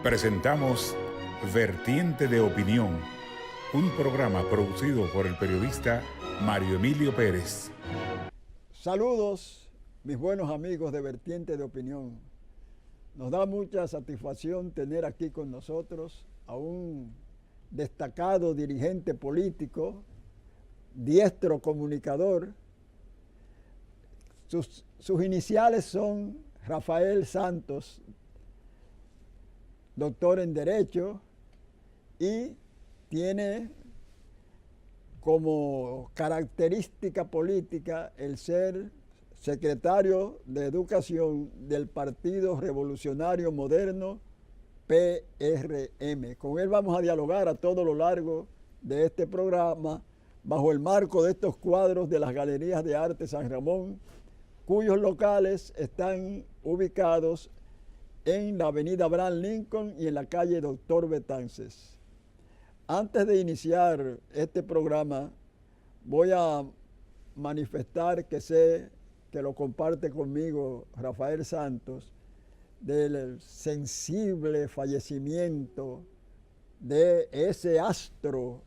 Presentamos Vertiente de Opinión, un programa producido por el periodista Mario Emilio Pérez. Saludos, mis buenos amigos de Vertiente de Opinión. Nos da mucha satisfacción tener aquí con nosotros a un destacado dirigente político, diestro comunicador. Sus iniciales son Rafael Santos, doctor en Derecho, y tiene como característica política el ser secretario de Educación del Partido Revolucionario Moderno, PRM. Con él vamos a dialogar a todo lo largo de este programa, bajo el marco de estos cuadros de las Galerías de Arte San Ramón, cuyos locales están ubicados en la avenida Abraham Lincoln y en la calle Doctor Betances. Antes de iniciar este programa, voy a manifestar que sé que lo comparte conmigo Rafael Santos, del sensible fallecimiento de ese astro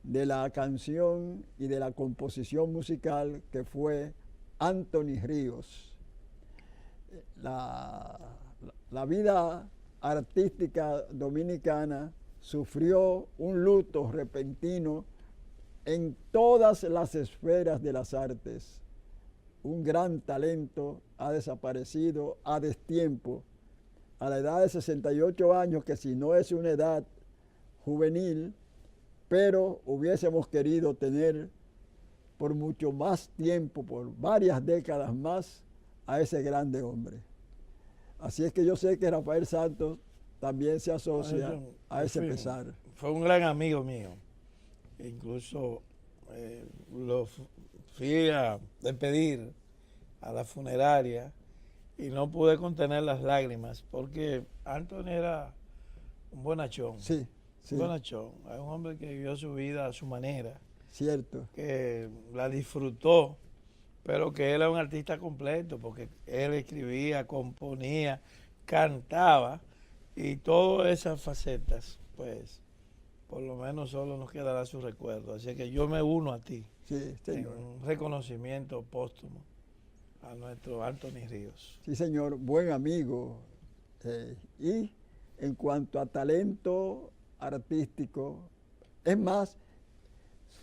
de la canción y de la composición musical que fue Anthony Ríos. La vida artística dominicana sufrió un luto repentino en todas las esferas de las artes. Un gran talento ha desaparecido a destiempo, a la edad de 68 años, que si no es una edad juvenil, pero hubiésemos querido tener por mucho más tiempo, por varias décadas más, a ese grande hombre. Así es que yo sé que Rafael Santos también se asocia a ese pesar. Fue un gran amigo mío. Incluso lo fui a despedir a la funeraria y no pude contener las lágrimas porque Anthony era un bonachón. Sí, sí. Un bonachón. Es un hombre que vivió su vida a su manera. Cierto. Que la disfrutó, pero que era un artista completo porque él escribía, componía, cantaba y todas esas facetas, pues, por lo menos solo nos quedará su recuerdo. Así que yo me uno a ti Sí, señor. en un reconocimiento póstumo a nuestro Anthony Ríos. Sí, señor, buen amigo. Y en cuanto a talento artístico, es más,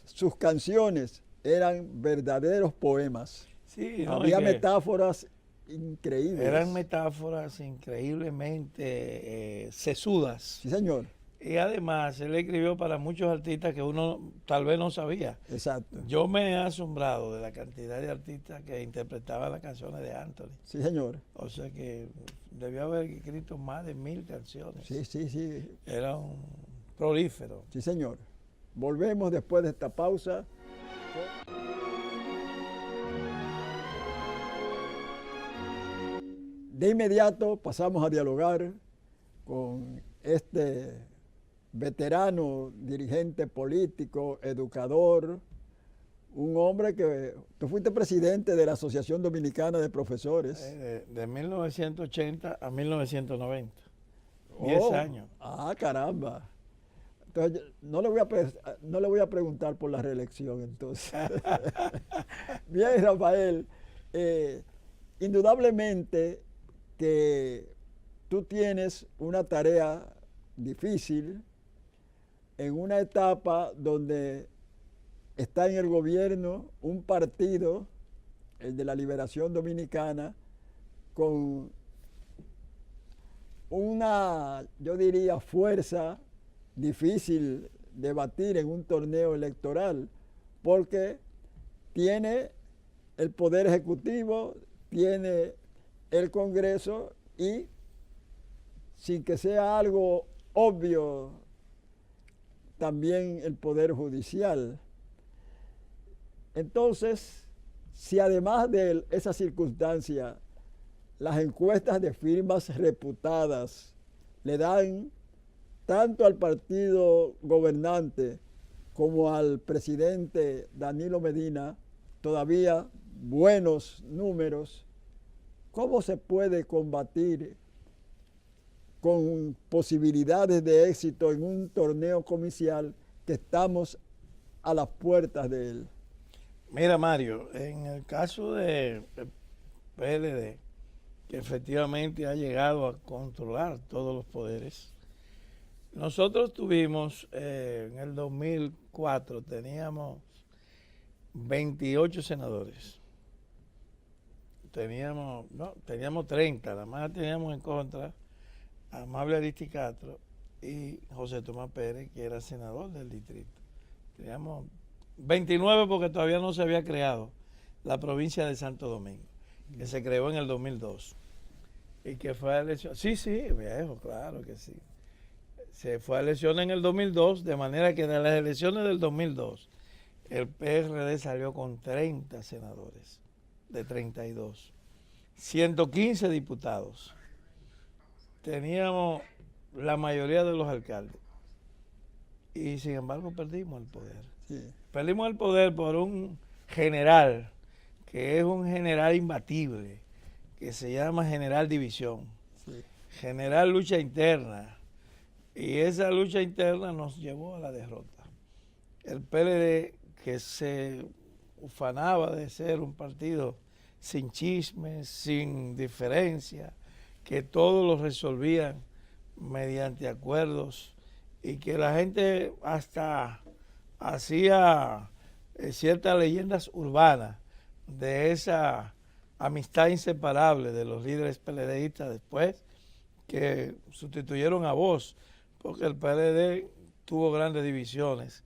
sus canciones eran verdaderos poemas. Sí, ¿no? Había metáforas increíbles. Eran metáforas increíblemente sesudas. Sí, señor. Y además, él escribió para muchos artistas que uno tal vez no sabía. Exacto. Yo me he asombrado de la cantidad de artistas que interpretaban las canciones de Anthony. Sí, señor. O sea que debió haber escrito más de 1000 canciones. Sí, sí, sí. Era un prolífero. Sí, señor. Volvemos después de esta pausa. De inmediato pasamos a dialogar con este veterano dirigente político, educador, un hombre que tú fuiste presidente de la Asociación Dominicana de Profesores. De 1980 a 1990. 10 años. Ah, caramba. Entonces, no le voy a preguntar por la reelección, entonces. Bien, Rafael, indudablemente que tú tienes una tarea difícil en una etapa donde está en el gobierno un partido, el de la Liberación Dominicana, con una, yo diría, fuerza difícil de batir en un torneo electoral, porque tiene el Poder Ejecutivo, tiene el Congreso y, sin que sea algo obvio, también el Poder Judicial. Entonces, si además de esa circunstancia, las encuestas de firmas reputadas le dan tanto al partido gobernante como al presidente Danilo Medina todavía buenos números, ¿cómo se puede combatir con posibilidades de éxito en un torneo comercial que estamos a las puertas de él? Mira, Mario, en el caso de PLD, que efectivamente ha llegado a controlar todos los poderes, nosotros tuvimos en el 2004, teníamos 28 senadores. Teníamos 30, nada más teníamos en contra a Amable Aristizcastro y José Tomás Pérez, que era senador del distrito. Teníamos 29 porque todavía no se había creado la provincia de Santo Domingo, que se creó en el 2002 y que fue a elección. Sí, viejo, claro que sí. Se fue a elecciones en el 2002, de manera que de las elecciones del 2002 el PRD salió con 30 senadores de 32, 115 diputados. Teníamos la mayoría de los alcaldes y sin embargo perdimos el poder. Sí. Perdimos el poder por un general que es un general imbatible, que se llama General División, Sí. General Lucha Interna, y esa lucha interna nos llevó a la derrota. El PLD, que se ufanaba de ser un partido sin chismes, sin diferencia, que todo lo resolvían mediante acuerdos y que la gente hasta hacía ciertas leyendas urbanas de esa amistad inseparable de los líderes PLDistas después que sustituyeron a Bosch, porque el PLD tuvo grandes divisiones,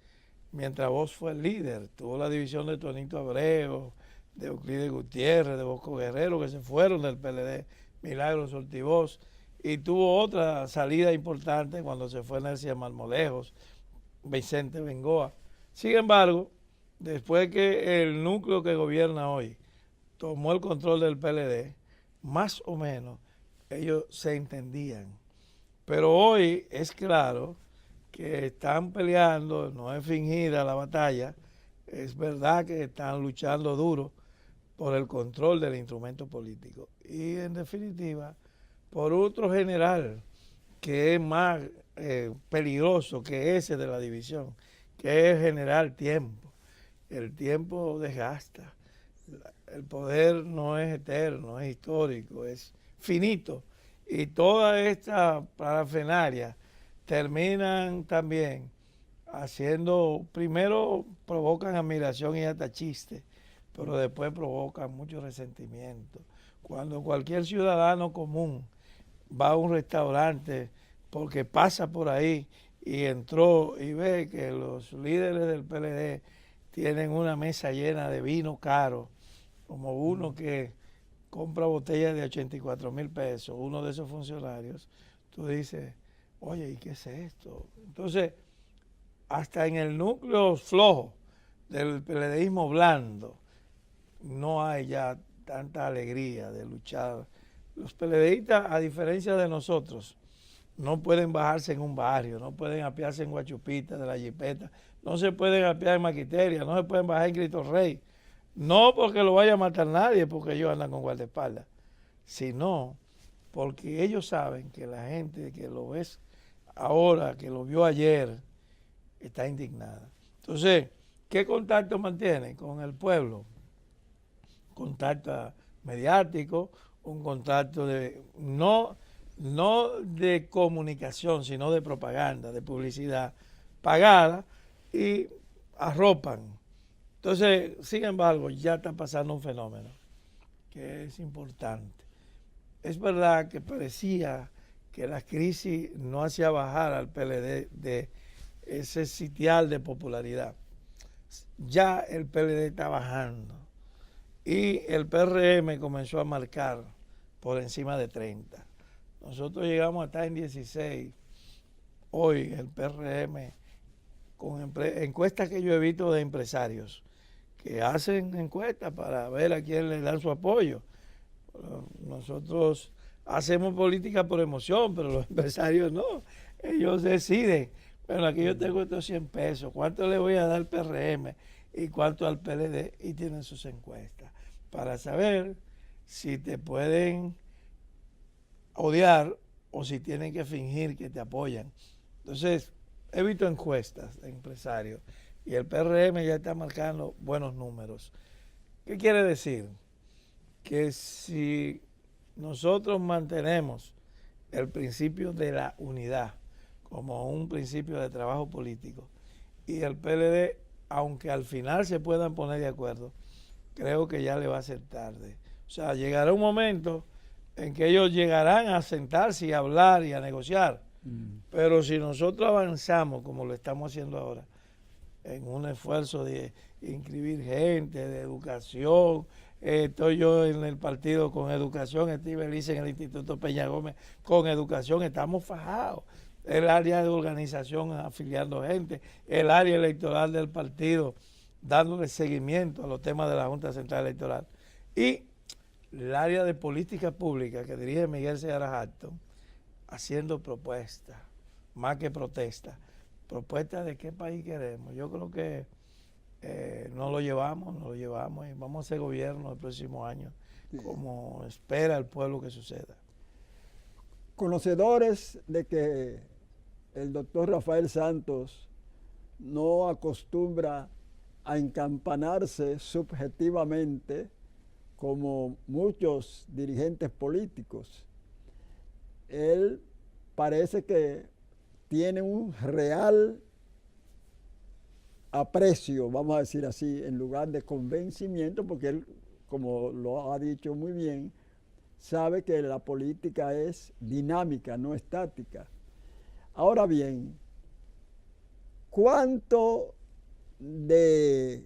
mientras Bosch fue el líder. Tuvo la división de Tonito Abreu, de Euclides Gutiérrez, de Bosco Guerrero, que se fueron del PLD, Milagros Ortiz, y tuvo otra salida importante cuando se fue Nercia Marmolejos, Vicente Bengoa. Sin embargo, después que el núcleo que gobierna hoy tomó el control del PLD, más o menos ellos se entendían. Pero hoy es claro que están peleando, no es fingida la batalla, es verdad que están luchando duro por el control del instrumento político. Y en definitiva, por otro general que es más peligroso que ese de la división, que es el general Tiempo. El tiempo desgasta. El poder no es eterno, es histórico, es finito. Y toda esta parafernalia terminan también haciendo, primero provocan admiración y hasta chiste, pero después provocan mucho resentimiento. Cuando cualquier ciudadano común va a un restaurante porque pasa por ahí y entró y ve que los líderes del PLD tienen una mesa llena de vino caro, como uno que compra botellas de 84,000 pesos, uno de esos funcionarios, tú dices, oye, ¿y qué es esto? Entonces, hasta en el núcleo flojo del PLDismo blando, no hay ya tanta alegría de luchar. Los PLDistas, a diferencia de nosotros, no pueden bajarse en un barrio, no pueden apearse en Guachupita, de la Jipeta, no se pueden apear en Maquiteria, no se pueden bajar en Cristo Rey. No porque lo vaya a matar nadie, porque ellos andan con guardaespaldas, sino porque ellos saben que la gente que lo ves ahora, que lo vio ayer, está indignada. Entonces, ¿qué contacto mantienen con el pueblo? Contacto mediático, un contacto de no de comunicación, sino de propaganda, de publicidad pagada, y arropan. Entonces, sin embargo, ya está pasando un fenómeno que es importante. Es verdad que parecía que la crisis no hacía bajar al PLD de ese sitial de popularidad. Ya el PLD está bajando y el PRM comenzó a marcar por encima de 30. Nosotros llegamos a estar en 16. Hoy el PRM, con encuestas que yo he visto de empresarios, que hacen encuestas para ver a quién le dan su apoyo. Nosotros hacemos política por emoción, pero los empresarios no. Ellos deciden, bueno, aquí yo tengo estos 100 pesos, ¿cuánto le voy a dar al PRM y cuánto al PLD? Y tienen sus encuestas para saber si te pueden odiar o si tienen que fingir que te apoyan. Entonces, he visto encuestas de empresarios y el PRM ya está marcando buenos números. ¿Qué quiere decir? Que si nosotros mantenemos el principio de la unidad como un principio de trabajo político y el PLD, aunque al final se puedan poner de acuerdo, creo que ya le va a ser tarde. O sea, llegará un momento en que ellos llegarán a sentarse y a hablar y a negociar. Pero si nosotros avanzamos como lo estamos haciendo ahora, en un esfuerzo de inscribir gente, de educación, estoy yo en el partido con educación, Steve Elise en el Instituto Peña Gómez con educación, estamos fajados. El área de organización afiliando gente, el área electoral del partido dándole seguimiento a los temas de la Junta Central Electoral y el área de política pública que dirige Miguel Seara Harton haciendo propuestas, más que protestas, propuestas de qué país queremos. Yo creo que nos lo llevamos y vamos a hacer gobierno el próximo año, como espera el pueblo que suceda. Conocedores de que el doctor Rafael Santos no acostumbra a encampanarse subjetivamente como muchos dirigentes políticos. Él parece que tiene un real aprecio, vamos a decir así, en lugar de convencimiento, porque él, como lo ha dicho muy bien, sabe que la política es dinámica, no estática. Ahora bien, ¿cuánto de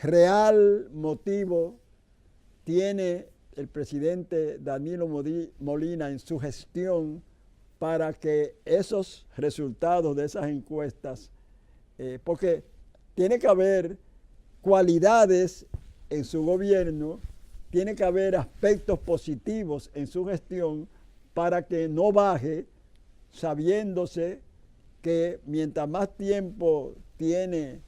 real motivo tiene el presidente Danilo Molina en su gestión para que esos resultados de esas encuestas, porque tiene que haber cualidades en su gobierno, tiene que haber aspectos positivos en su gestión para que no baje, sabiéndose que mientras más tiempo tiene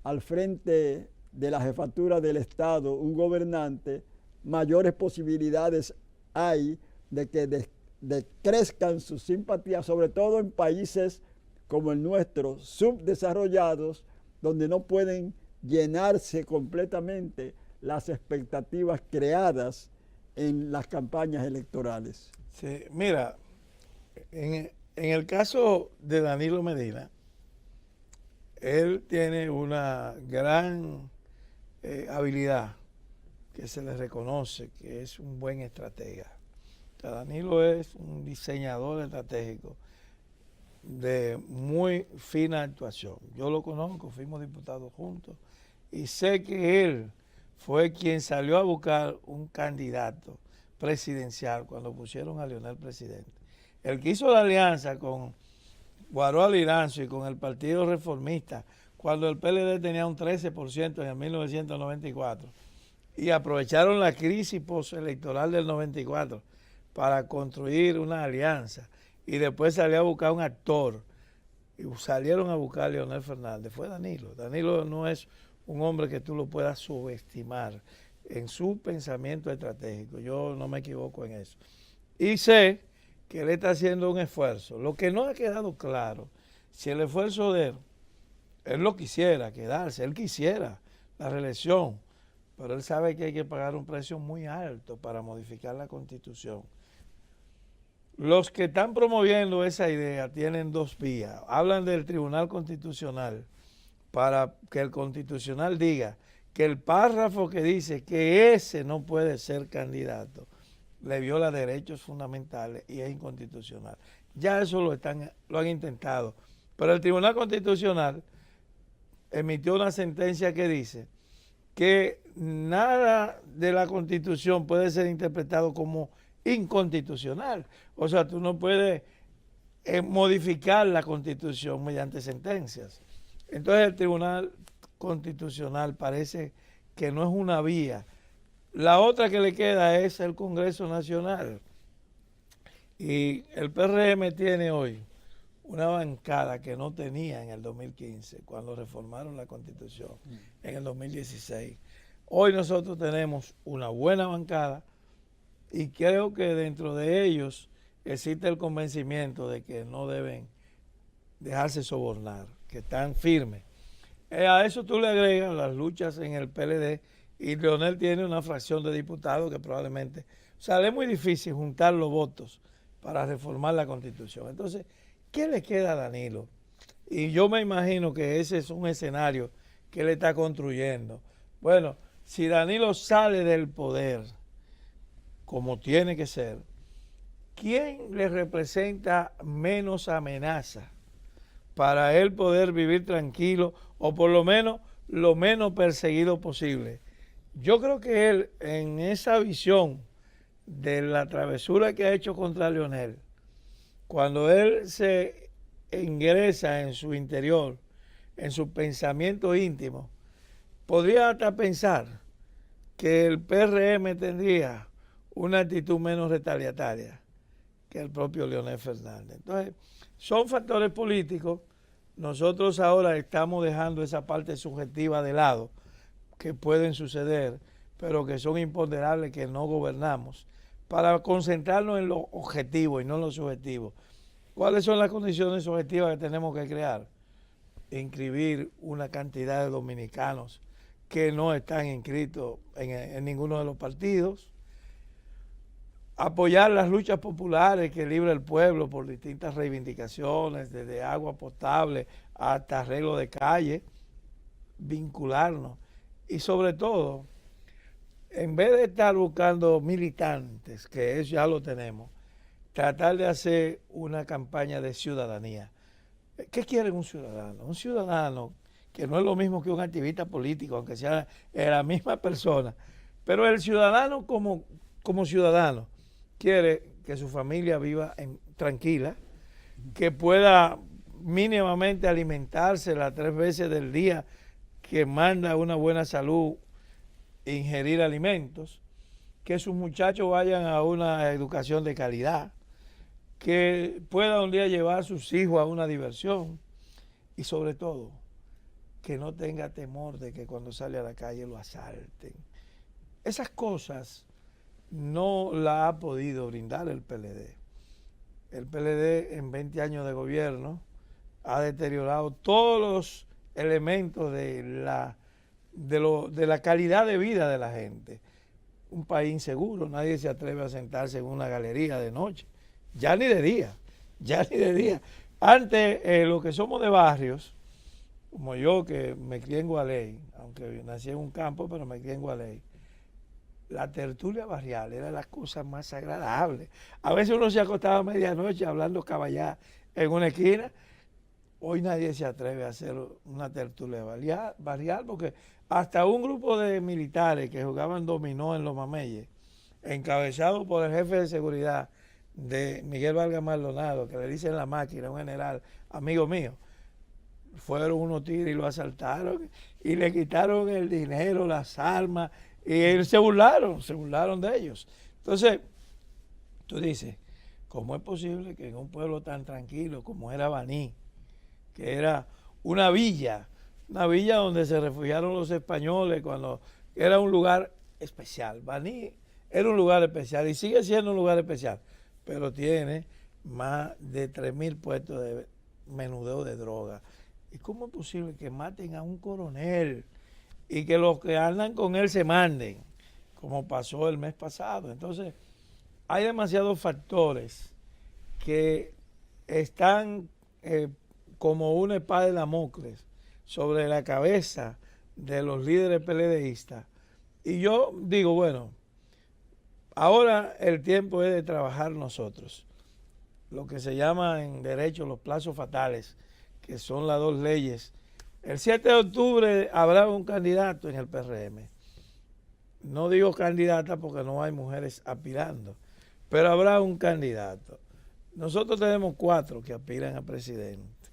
al frente de la jefatura del Estado un gobernante, mayores posibilidades hay de que decrezcan sus simpatías, sobre todo en países como el nuestro, subdesarrollados, donde no pueden llenarse completamente las expectativas creadas en las campañas electorales. Sí, mira, en el caso de Danilo Medina, él tiene una gran habilidad que se le reconoce, que es un buen estratega. O sea, Danilo es un diseñador estratégico de muy fina actuación. Yo lo conozco, fuimos diputados juntos y sé que él fue quien salió a buscar un candidato presidencial cuando pusieron a Leonel presidente. El que hizo la alianza con Guaroa Liranzo y con el Partido Reformista cuando el PLD tenía un 13% en el 1994 y aprovecharon la crisis postelectoral del 94 para construir una alianza y después salió a buscar un actor y salieron a buscar a Leonel Fernández, fue Danilo. Danilo no es un hombre que tú lo puedas subestimar en su pensamiento estratégico, yo no me equivoco en eso. Y sé que él está haciendo un esfuerzo. Lo que no ha quedado claro, si el esfuerzo de él lo quisiera quedarse, él quisiera la reelección, pero él sabe que hay que pagar un precio muy alto para modificar la Constitución. Los que están promoviendo esa idea tienen dos vías. Hablan del Tribunal Constitucional para que el Constitucional diga que el párrafo que dice que ese no puede ser candidato le viola derechos fundamentales y es inconstitucional. Ya eso lo han intentado. Pero el Tribunal Constitucional emitió una sentencia que dice que nada de la Constitución puede ser interpretado como inconstitucional. O sea, tú no puedes modificar la Constitución mediante sentencias. Entonces el Tribunal Constitucional parece que no es una vía. La otra que le queda es el Congreso Nacional. Y el PRM tiene hoy una bancada que no tenía en el 2015, cuando reformaron la Constitución, en el 2016. Hoy nosotros tenemos una buena bancada y creo que dentro de ellos existe el convencimiento de que no deben dejarse sobornar, que están firmes. A eso tú le agregas las luchas en el PLD y Leonel tiene una fracción de diputados que probablemente... O sea, le es muy difícil juntar los votos para reformar la Constitución. Entonces, ¿qué le queda a Danilo? Y yo me imagino que ese es un escenario que él está construyendo. Bueno, si Danilo sale del poder, como tiene que ser, ¿quién le representa menos amenaza para él poder vivir tranquilo o por lo menos lo menos perseguido posible? Yo creo que él, en esa visión de la travesura que ha hecho contra Leonel, cuando él se ingresa en su interior, en su pensamiento íntimo, podría hasta pensar que el PRM tendría una actitud menos retaliataria que el propio Leonel Fernández. Entonces, son factores políticos. Nosotros ahora estamos dejando esa parte subjetiva de lado, que pueden suceder, pero que son imponderables, que no gobernamos, para concentrarnos en lo objetivo y no en lo subjetivo. ¿Cuáles son las condiciones objetivas que tenemos que crear? Inscribir una cantidad de dominicanos que no están inscritos en ninguno de los partidos, apoyar las luchas populares que libra el pueblo por distintas reivindicaciones, desde agua potable hasta arreglo de calle, vincularnos y sobre todo, en vez de estar buscando militantes, que eso ya lo tenemos, tratar de hacer una campaña de ciudadanía. ¿Qué quiere un ciudadano? Un ciudadano que no es lo mismo que un activista político, aunque sea la misma persona, pero el ciudadano como ciudadano quiere que su familia viva tranquila, que pueda mínimamente alimentarse las 3 veces del día, que manda una buena salud, ingerir alimentos, que sus muchachos vayan a una educación de calidad, que pueda un día llevar a sus hijos a una diversión y sobre todo que no tenga temor de que cuando sale a la calle lo asalten. Esas cosas no las ha podido brindar el PLD. El PLD en 20 años de gobierno ha deteriorado todos los elementos de la calidad de vida de la gente. Un país inseguro, nadie se atreve a sentarse en una galería de noche, ya ni de día. Antes, los que somos de barrios, como yo que me crié en Gualey, aunque nací en un campo, pero me crié en Gualey, la tertulia barrial era la cosa más agradable. A veces uno se acostaba a medianoche hablando caballá en una esquina. Hoy nadie se atreve a hacer una tertulia barrial porque hasta un grupo de militares que jugaban dominó en los mameyes, encabezado por el jefe de seguridad de Miguel Vargas Maldonado, que le dicen La Máquina, un general amigo mío, fueron unos tigres y lo asaltaron y le quitaron el dinero, las armas, y se burlaron de ellos. Entonces, tú dices, ¿cómo es posible que en un pueblo tan tranquilo como era Baní, que era una villa donde se refugiaron los españoles cuando era un lugar especial? Baní era un lugar especial y sigue siendo un lugar especial, pero tiene más de 3.000 puestos de menudeo de droga. ¿Y cómo es posible que maten a un coronel y que los que andan con él se manden, como pasó el mes pasado? Entonces, hay demasiados factores que están como una espada de Damocles sobre la cabeza de los líderes PLDistas. Y yo digo, bueno, ahora el tiempo es de trabajar nosotros, lo que se llama en derecho los plazos fatales, que son las 2 leyes. El 7 de octubre habrá un candidato en el PRM. No digo candidata porque no hay mujeres aspirando, pero habrá un candidato. Nosotros tenemos 4 que aspiran a presidente.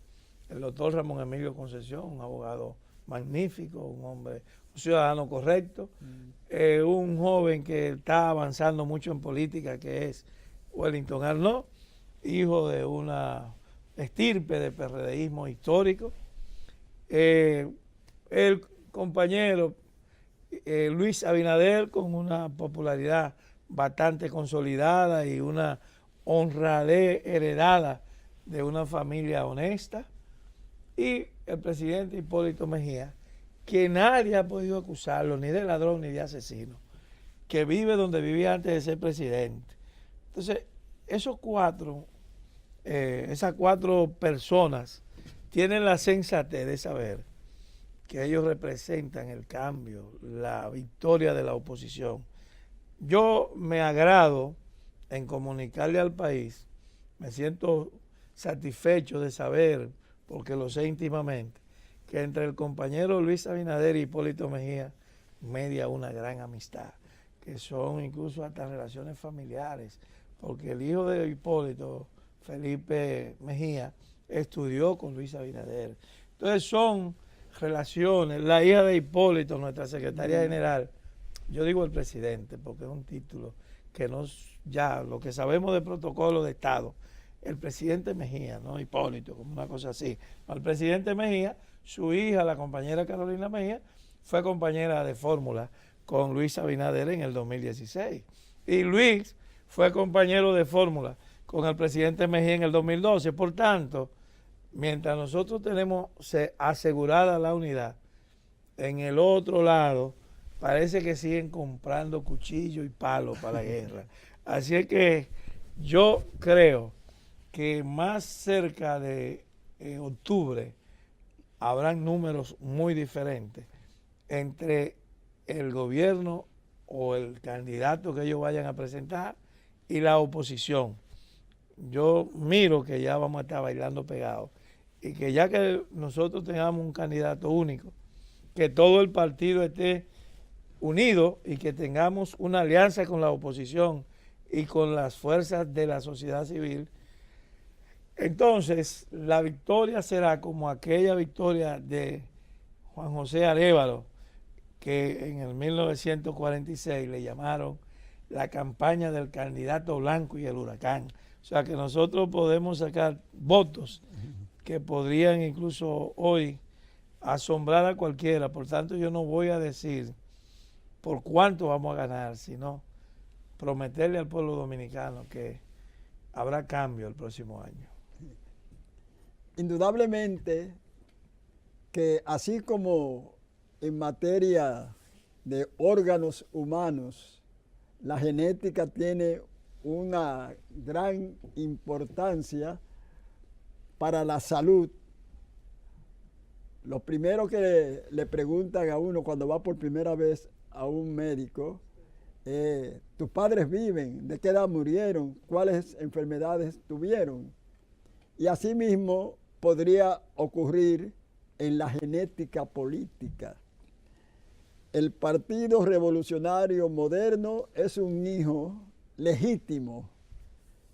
El doctor Ramón Emilio Concesión, un abogado magnífico, un hombre, un ciudadano correcto, un joven que está avanzando mucho en política, que es Wellington Arnaud, hijo de una estirpe de PRDismo histórico. El compañero Luis Abinader, con una popularidad bastante consolidada y una honradez heredada de una familia honesta, y el presidente Hipólito Mejía, que nadie ha podido acusarlo ni de ladrón ni de asesino, que vive donde vivía antes de ser presidente. Entonces, esas cuatro personas tienen la sensatez de saber que ellos representan el cambio, la victoria de la oposición. Yo me agrado en comunicarle al país, me siento satisfecho de saber, porque lo sé íntimamente, que entre el compañero Luis Abinader y Hipólito Mejía media una gran amistad, que son incluso hasta relaciones familiares, porque el hijo de Hipólito, Felipe Mejía, estudió con Luis Abinader. Entonces son relaciones. La hija de Hipólito, nuestra secretaria general, yo digo el presidente porque es un título que ya lo que sabemos de protocolo de Estado, el presidente Mejía, no Hipólito, como una cosa así. El presidente Mejía, su hija, la compañera Carolina Mejía, fue compañera de fórmula con Luis Abinader en el 2016. Y Luis fue compañero de fórmula con el presidente Mejía en el 2012. Por tanto, mientras nosotros tenemos asegurada la unidad, en el otro lado parece que siguen comprando cuchillos y palos para la guerra. Así es que yo creo que más cerca de octubre habrán números muy diferentes entre el gobierno o el candidato que ellos vayan a presentar y la oposición. Yo miro que ya vamos a estar bailando pegados y que ya que nosotros tengamos un candidato único, que todo el partido esté unido y que tengamos una alianza con la oposición y con las fuerzas de la sociedad civil, entonces la victoria será como aquella victoria de Juan José Arévalo, que en el 1946 le llamaron la campaña del candidato blanco y el huracán. O sea que nosotros podemos sacar votos que podrían incluso hoy asombrar a cualquiera. Por tanto, yo no voy a decir por cuánto vamos a ganar, sino prometerle al pueblo dominicano que habrá cambio el próximo año. Indudablemente que así como en materia de órganos humanos, la genética tiene una gran importancia para la salud. Lo primero que le preguntan a uno cuando va por primera vez a un médico, ¿tus padres viven? ¿De qué edad murieron? ¿Cuáles enfermedades tuvieron? Y asimismo podría ocurrir en la genética política. El Partido Revolucionario Moderno es un hijo legítimo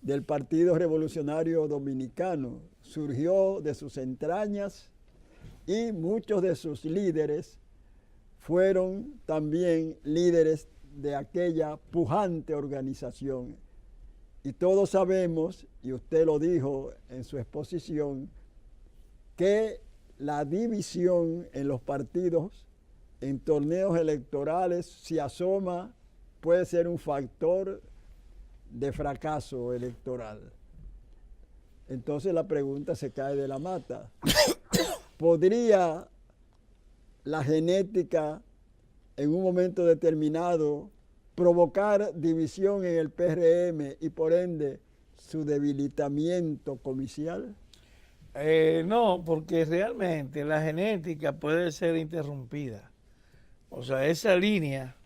del Partido Revolucionario Dominicano. Surgió de sus entrañas y muchos de sus líderes fueron también líderes de aquella pujante organización. Y todos sabemos, y usted lo dijo en su exposición, que la división en los partidos, en torneos electorales, si asoma, puede ser un factor de fracaso electoral. Entonces la pregunta se cae de la mata. ¿Podría la genética en un momento determinado provocar división en el PRM y por ende su debilitamiento comicial? No, porque realmente la genética puede ser interrumpida. O sea, esa línea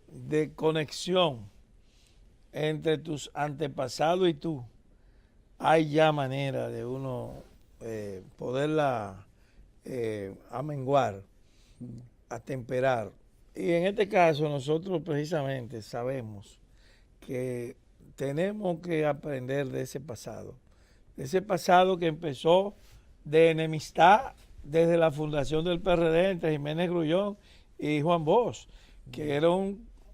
de conexión entre tus antepasados y tú, hay ya manera de uno poderla amenguar, atemperar. Y en este caso nosotros precisamente sabemos que tenemos que aprender de ese pasado que empezó de enemistad desde la fundación del PRD entre Jiménez Grullón y Juan Bosch, que era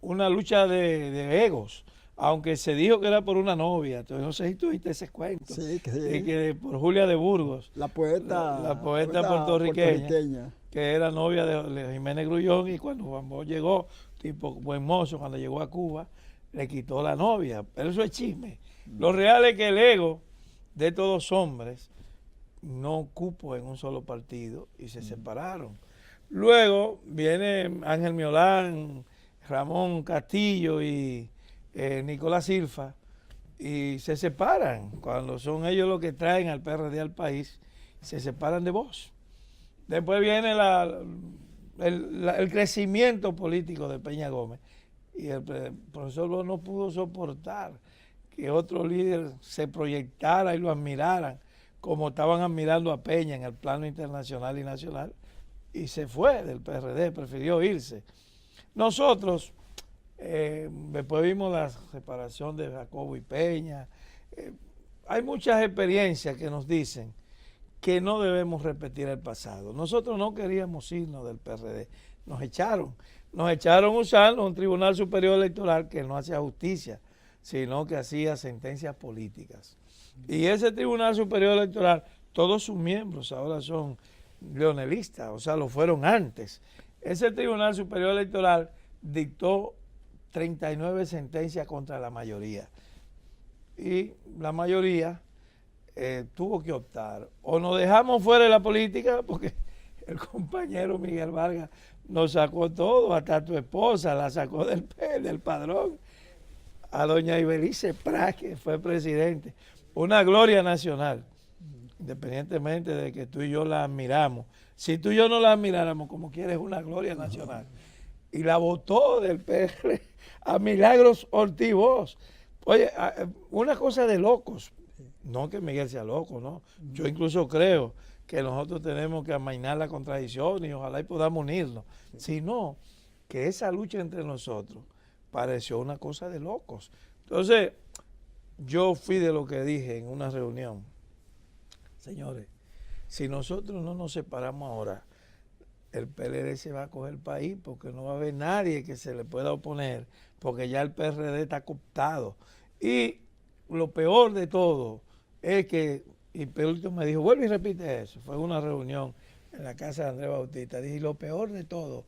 una lucha de egos, aunque se dijo que era por una novia. Entonces no sé si tuviste ese cuento. Sí, que por Julia de Burgos, la poeta puertorriqueña, que era novia de Jiménez Grullón, y cuando Juan Bosch llegó, tipo buen mozo, cuando llegó a Cuba, le quitó la novia. Pero eso es chisme. Lo real es que el ego de estos dos hombres no cupo en un solo partido y se separaron. Luego viene Ángel Miolán, Ramón Castillo y Nicolás Silva y se separan cuando son ellos los que traen al PRD al país, se separan de voz. Después viene el crecimiento político de Peña Gómez y el profesor Bo no pudo soportar que otro líder se proyectara y lo admiraran como estaban admirando a Peña en el plano internacional y nacional, y se fue del PRD, prefirió irse. Nosotros, después vimos la separación de Jacobo y Peña, hay muchas experiencias que nos dicen que no debemos repetir el pasado. Nosotros no queríamos irnos del PRD, nos echaron usando un Tribunal Superior Electoral que no hacía justicia, sino que hacía sentencias políticas. Y ese Tribunal Superior Electoral, todos sus miembros ahora son leonelistas, o sea, lo fueron antes. Ese Tribunal Superior Electoral dictó 39 sentencias contra la mayoría. Y la mayoría tuvo que optar. O nos dejamos fuera de la política, porque el compañero Miguel Vargas nos sacó todo, hasta tu esposa la sacó del padrón, a doña Ibelice Prat, que fue presidente. Una gloria nacional, independientemente de que tú y yo la admiramos. Si tú y yo no la admiráramos, como quieres, una gloria nacional. Y la votó del PR a Milagros Ortiz Bosch. Oye, una cosa de locos. No que Miguel sea loco, ¿no? Yo incluso creo que nosotros tenemos que amainar la contradicción y ojalá y podamos unirnos. Sino que esa lucha entre nosotros pareció una cosa de locos. Entonces, yo fui de lo que dije en una reunión. Señores, si nosotros no nos separamos ahora, el PLD se va a coger el país porque no va a haber nadie que se le pueda oponer, porque ya el PRD está cooptado. Y lo peor de todo es que, y Pelito me dijo, vuelve y repite eso, fue una reunión en la casa de Andrés Bautista, dije, lo peor de todo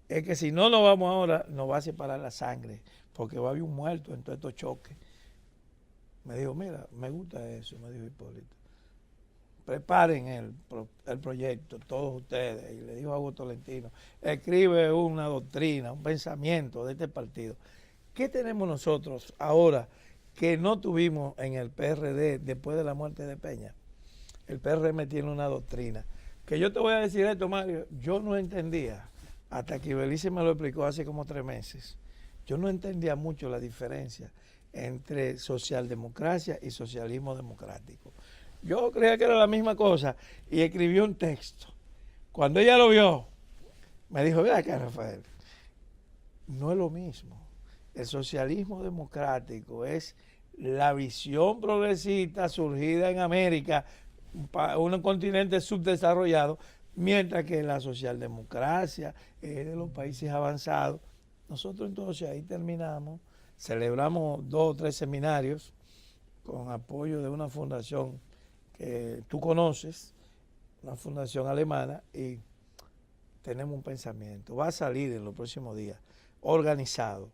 es que si no nos vamos ahora, nos va a separar la sangre, porque va a haber un muerto en todos estos choques. Me dijo, mira, me gusta eso, me dijo Hipólito. Preparen el proyecto, todos ustedes. Y le dijo a Augusto Tolentino, escribe una doctrina, un pensamiento de este partido. ¿Qué tenemos nosotros ahora que no tuvimos en el PRD después de la muerte de Peña? El PRM tiene una doctrina. Que yo te voy a decir esto, Mario, yo no entendía, hasta que Ibelice me lo explicó hace como 3 meses, yo no entendía mucho la diferencia entre socialdemocracia y socialismo democrático. Yo creía que era la misma cosa y escribí un texto. Cuando ella lo vio, me dijo, vea acá, Rafael, no es lo mismo. El socialismo democrático es la visión progresista surgida en América, un continente subdesarrollado, mientras que la socialdemocracia es de los países avanzados. Nosotros entonces ahí terminamos, celebramos 2 o 3 seminarios con apoyo de una fundación que tú conoces, una fundación alemana, y tenemos un pensamiento. Va a salir en los próximos días, organizado.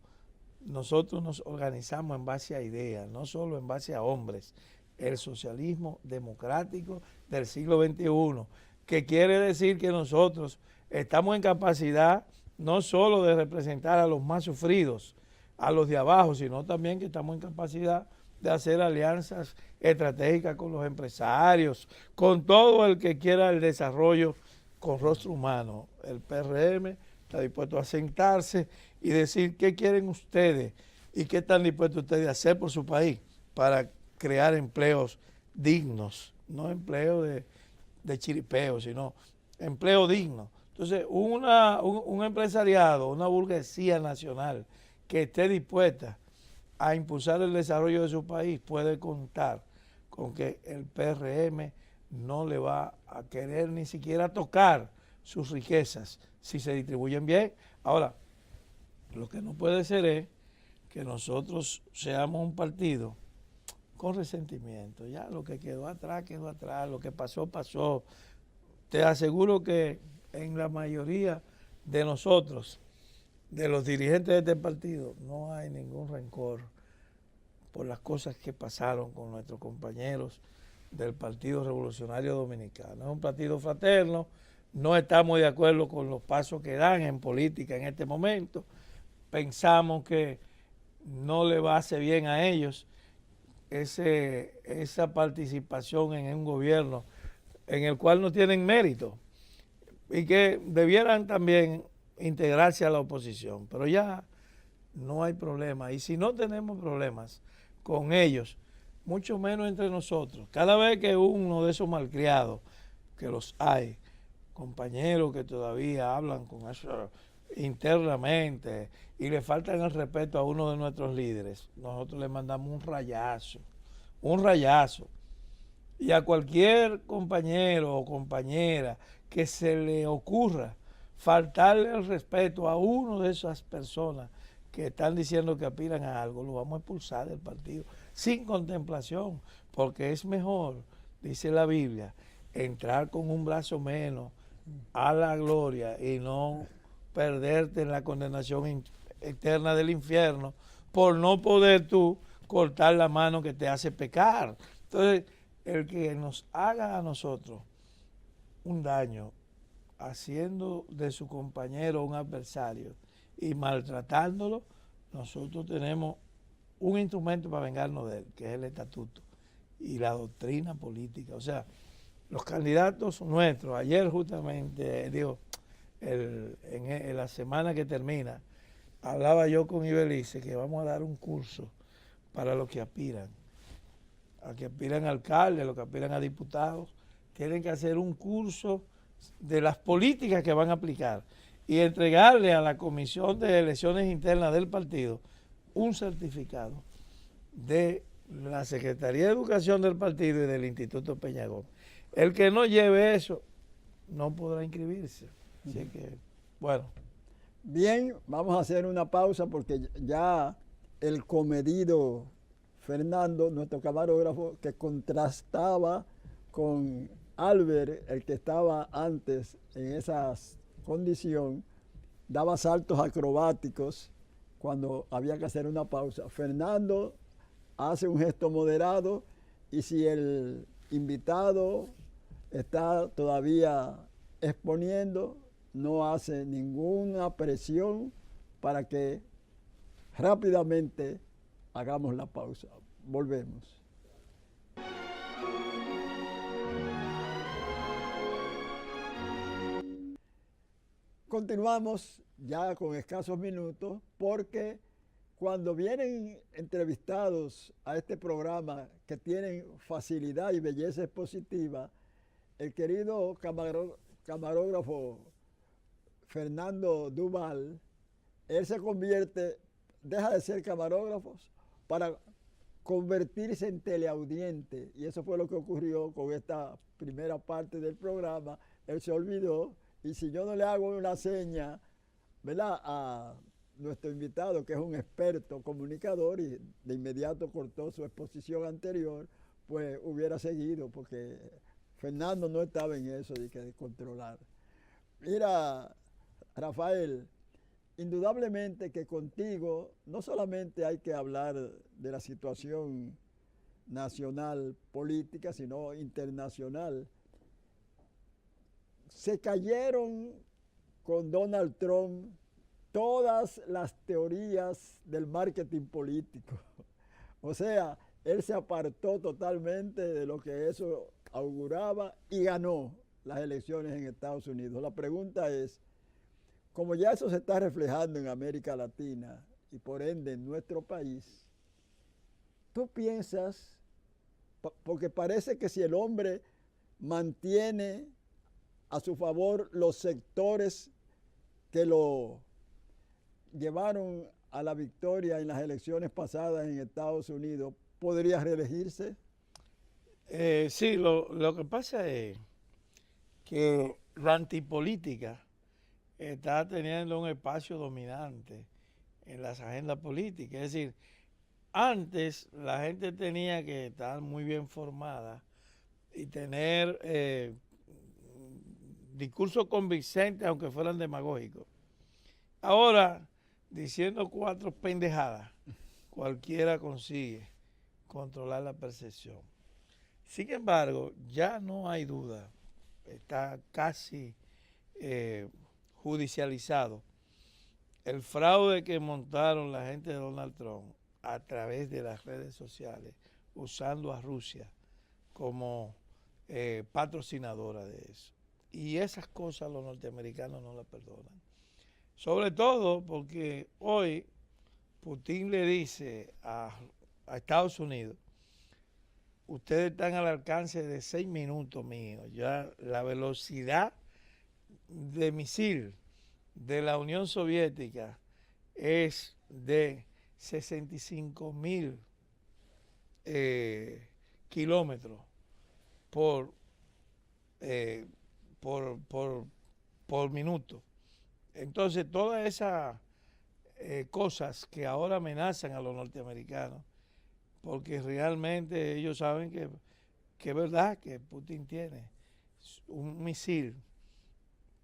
Nosotros nos organizamos en base a ideas, no solo en base a hombres. El socialismo democrático del siglo XXI, que quiere decir que nosotros estamos en capacidad no solo de representar a los más sufridos, a los de abajo, sino también que estamos en capacidad de hacer alianzas estratégicas con los empresarios, con todo el que quiera el desarrollo con rostro humano. El PRM está dispuesto a sentarse y decir qué quieren ustedes y qué están dispuestos ustedes a hacer por su país para crear empleos dignos, no empleos de chiripeo, sino empleo digno. Entonces, un empresariado, una burguesía nacional que esté dispuesta a impulsar el desarrollo de su país puede contar con que el PRM no le va a querer ni siquiera tocar sus riquezas si se distribuyen bien. Ahora, lo que no puede ser es que nosotros seamos un partido con resentimiento. Ya lo que quedó atrás, lo que pasó, pasó. Te aseguro que en la mayoría de nosotros, de los dirigentes de este partido, no hay ningún rencor por las cosas que pasaron con nuestros compañeros del Partido Revolucionario Dominicano. Es un partido fraterno, no estamos de acuerdo con los pasos que dan en política en este momento, pensamos que no le va a hacer bien a ellos esa participación en un gobierno en el cual no tienen mérito y que debieran también integrarse a la oposición, pero ya no hay problema. Y si no tenemos problemas con ellos, mucho menos entre nosotros, cada vez que uno de esos malcriados, que los hay, compañeros que todavía hablan con eso internamente y le faltan el respeto a uno de nuestros líderes, nosotros le mandamos un rayazo. Y a cualquier compañero o compañera que se le ocurra faltarle el respeto a uno de esas personas que están diciendo que aspiran a algo, lo vamos a expulsar del partido sin contemplación, porque es mejor, dice la Biblia, entrar con un brazo menos a la gloria y no perderte en la condenación eterna del infierno por no poder tú cortar la mano que te hace pecar. Entonces, el que nos haga a nosotros un daño haciendo de su compañero un adversario y maltratándolo, nosotros tenemos un instrumento para vengarnos de él, que es el estatuto y la doctrina política. O sea, los candidatos nuestros, ayer justamente, en la semana que termina, hablaba yo con Ibelice que vamos a dar un curso para los que aspiran a alcaldes, los que aspiran a diputados, tienen que hacer un curso de las políticas que van a aplicar y entregarle a la Comisión de Elecciones Internas del partido un certificado de la Secretaría de Educación del partido y del Instituto Peñagón. El que no lleve eso no podrá inscribirse. Así que, bueno. Bien, vamos a hacer una pausa porque ya el comedido Fernando, nuestro camarógrafo, que contrastaba con Albert, el que estaba antes en esa condición, daba saltos acrobáticos cuando había que hacer una pausa. Fernando hace un gesto moderado y si el invitado está todavía exponiendo, no hace ninguna presión para que rápidamente hagamos la pausa. Volvemos. Continuamos ya con escasos minutos porque cuando vienen entrevistados a este programa que tienen facilidad y belleza expositiva, el querido camarógrafo Fernando Duval, él se convierte, deja de ser camarógrafo para convertirse en teleaudiente. Y eso fue lo que ocurrió con esta primera parte del programa. Él se olvidó y si yo no le hago una seña, ¿verdad?, a nuestro invitado, que es un experto comunicador, y de inmediato cortó su exposición anterior, pues hubiera seguido, porque Fernando no estaba en eso de controlar. Mira, Rafael, indudablemente que contigo no solamente hay que hablar de la situación nacional política, sino internacional. Se cayeron con Donald Trump todas las teorías del marketing político. O sea, él se apartó totalmente de lo que eso auguraba y ganó las elecciones en Estados Unidos. La pregunta es, como ya eso se está reflejando en América Latina y por ende en nuestro país, ¿tú piensas, porque parece que si el hombre mantiene a su favor los sectores que lo llevaron a la victoria en las elecciones pasadas en Estados Unidos, podría reelegirse? Sí, lo que pasa es que la antipolítica está teniendo un espacio dominante en las agendas políticas. Es decir, antes la gente tenía que estar muy bien formada y tener discursos convincentes, aunque fueran demagógicos. Ahora, diciendo 4 pendejadas, cualquiera consigue controlar la percepción. Sin embargo, ya no hay duda, está casi judicializado el fraude que montaron la gente de Donald Trump a través de las redes sociales, usando a Rusia como patrocinadora de eso. Y esas cosas los norteamericanos no las perdonan. Sobre todo porque hoy Putin le dice a Estados Unidos: ustedes están al alcance de 6 minutos míos. Ya la velocidad de misil de la Unión Soviética es de 65.000 kilómetros por minuto. Entonces, todas esas cosas que ahora amenazan a los norteamericanos, porque realmente ellos saben que es verdad que Putin tiene un misil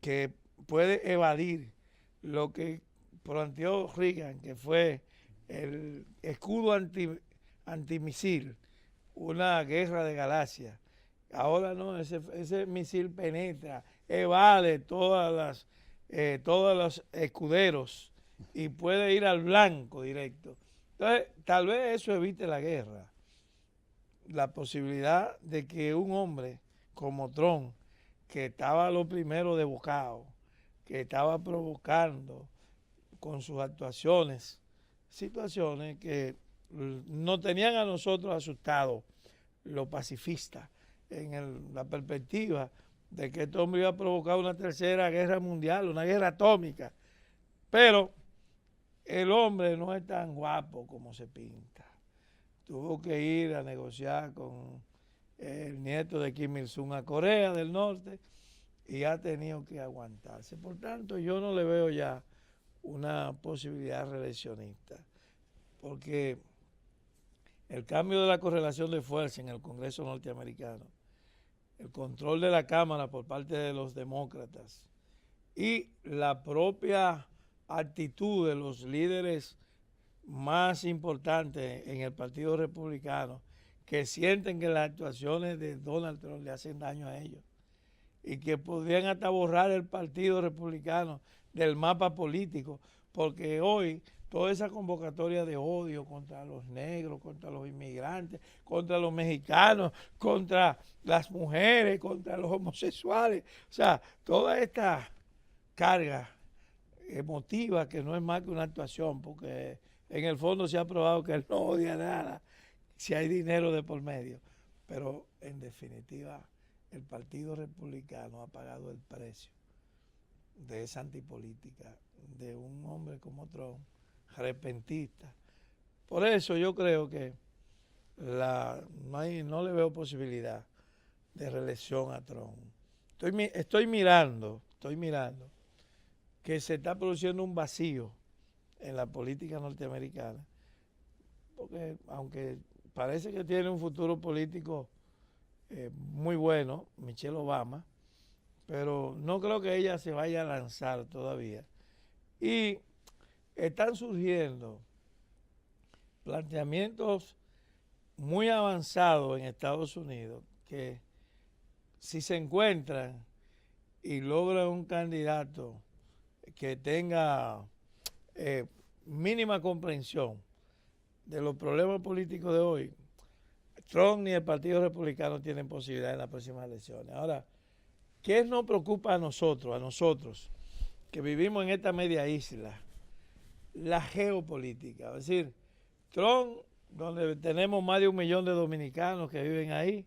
que puede evadir lo que planteó Reagan, que fue el escudo antimisil, una guerra de galaxias. Ahora no, ese misil penetra, evade todos los escuderos y puede ir al blanco directo. Entonces, tal vez eso evite la guerra. La posibilidad de que un hombre como Trump, que estaba lo primero de bocado, que estaba provocando con sus actuaciones situaciones que nos tenían a nosotros asustados, los pacifistas, en la perspectiva de que este hombre iba a provocar una tercera guerra mundial, una guerra atómica. Pero el hombre no es tan guapo como se pinta. Tuvo que ir a negociar con el nieto de Kim Il-sung a Corea del Norte y ha tenido que aguantarse. Por tanto, yo no le veo ya una posibilidad reeleccionista, porque el cambio de la correlación de fuerza en el Congreso norteamericano, el control de la Cámara por parte de los demócratas y la propia actitud de los líderes más importantes en el Partido Republicano, que sienten que las actuaciones de Donald Trump le hacen daño a ellos y que podrían hasta borrar el Partido Republicano del mapa político, porque hoy toda esa convocatoria de odio contra los negros, contra los inmigrantes, contra los mexicanos, contra las mujeres, contra los homosexuales, o sea, toda esta carga emotiva que no es más que una actuación, porque en el fondo se ha probado que él no odia nada si hay dinero de por medio, pero en definitiva el Partido Republicano ha pagado el precio de esa antipolítica de un hombre como Trump, repentista. Por eso yo creo que no le veo posibilidad de reelección a Trump. Estoy mirando que se está produciendo un vacío en la política norteamericana, porque aunque parece que tiene un futuro político muy bueno, Michelle Obama, pero no creo que ella se vaya a lanzar todavía. Y están surgiendo planteamientos muy avanzados en Estados Unidos que si se encuentran y logran un candidato que tenga mínima comprensión de los problemas políticos de hoy, Trump ni el Partido Republicano tienen posibilidad en las próximas elecciones. Ahora, ¿qué nos preocupa a nosotros, que vivimos en esta media isla? La geopolítica. Es decir, Trump, donde tenemos más de 1 millón de dominicanos que viven ahí,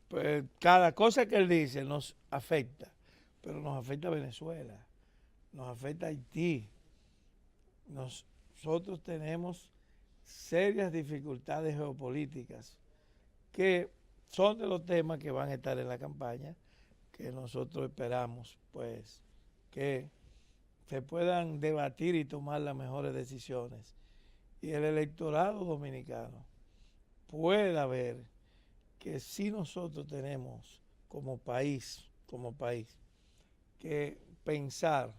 pues cada cosa que él dice nos afecta, pero nos afecta a Venezuela, nos afecta a Haití. Nosotros tenemos serias dificultades geopolíticas que son de los temas que van a estar en la campaña, que nosotros esperamos pues que se puedan debatir y tomar las mejores decisiones y el electorado dominicano pueda ver que si nosotros tenemos como país que pensar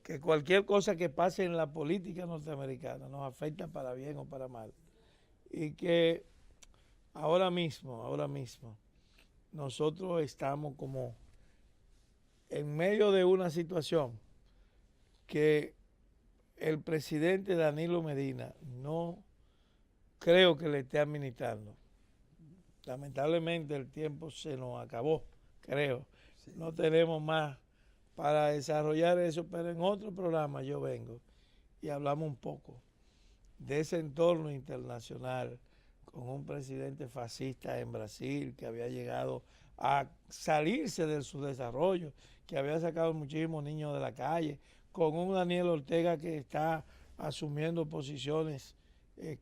que cualquier cosa que pase en la política norteamericana nos afecta para bien o para mal y que ahora mismo, nosotros estamos como en medio de una situación que el presidente Danilo Medina no creo que le esté administrando. Lamentablemente el tiempo se nos acabó, creo. Sí. No tenemos más para desarrollar eso, pero en otro programa yo vengo y hablamos un poco de ese entorno internacional con un presidente fascista en Brasil que había llegado a salirse de su desarrollo, que había sacado muchísimos niños de la calle, con un Daniel Ortega que está asumiendo posiciones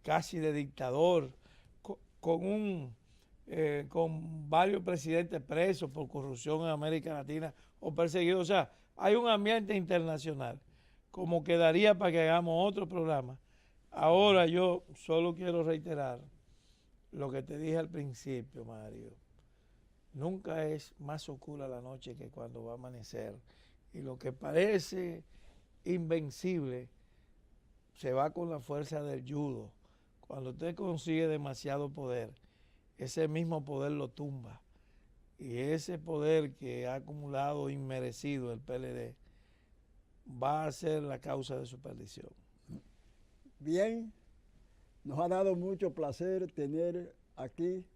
casi de dictador, con varios presidentes presos por corrupción en América Latina o perseguidos. O sea, hay un ambiente internacional, como quedaría para que hagamos otro programa. Ahora yo solo quiero reiterar lo que te dije al principio, Mario. Nunca es más oscura la noche que cuando va a amanecer. Y lo que parece invencible se va con la fuerza del judo. Cuando usted consigue demasiado poder, ese mismo poder lo tumba. Y ese poder que ha acumulado inmerecido el PLD va a ser la causa de su perdición. Bien, nos ha dado mucho placer tener aquí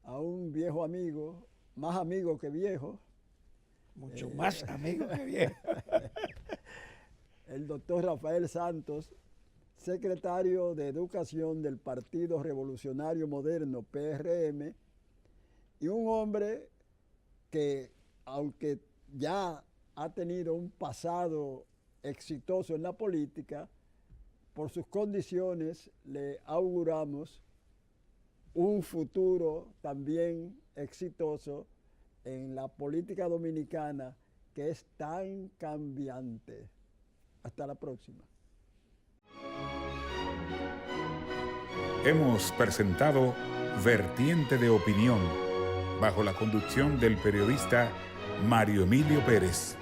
a un viejo amigo, más amigo que viejo. Mucho más amigo que viejo. El doctor Rafael Santos, secretario de Educación del Partido Revolucionario Moderno, PRM, y un hombre que, aunque ya ha tenido un pasado exitoso en la política, por sus condiciones le auguramos un futuro también exitoso en la política dominicana que es tan cambiante. Hasta la próxima. Hemos presentado Vertiente de Opinión, bajo la conducción del periodista Mario Emilio Pérez.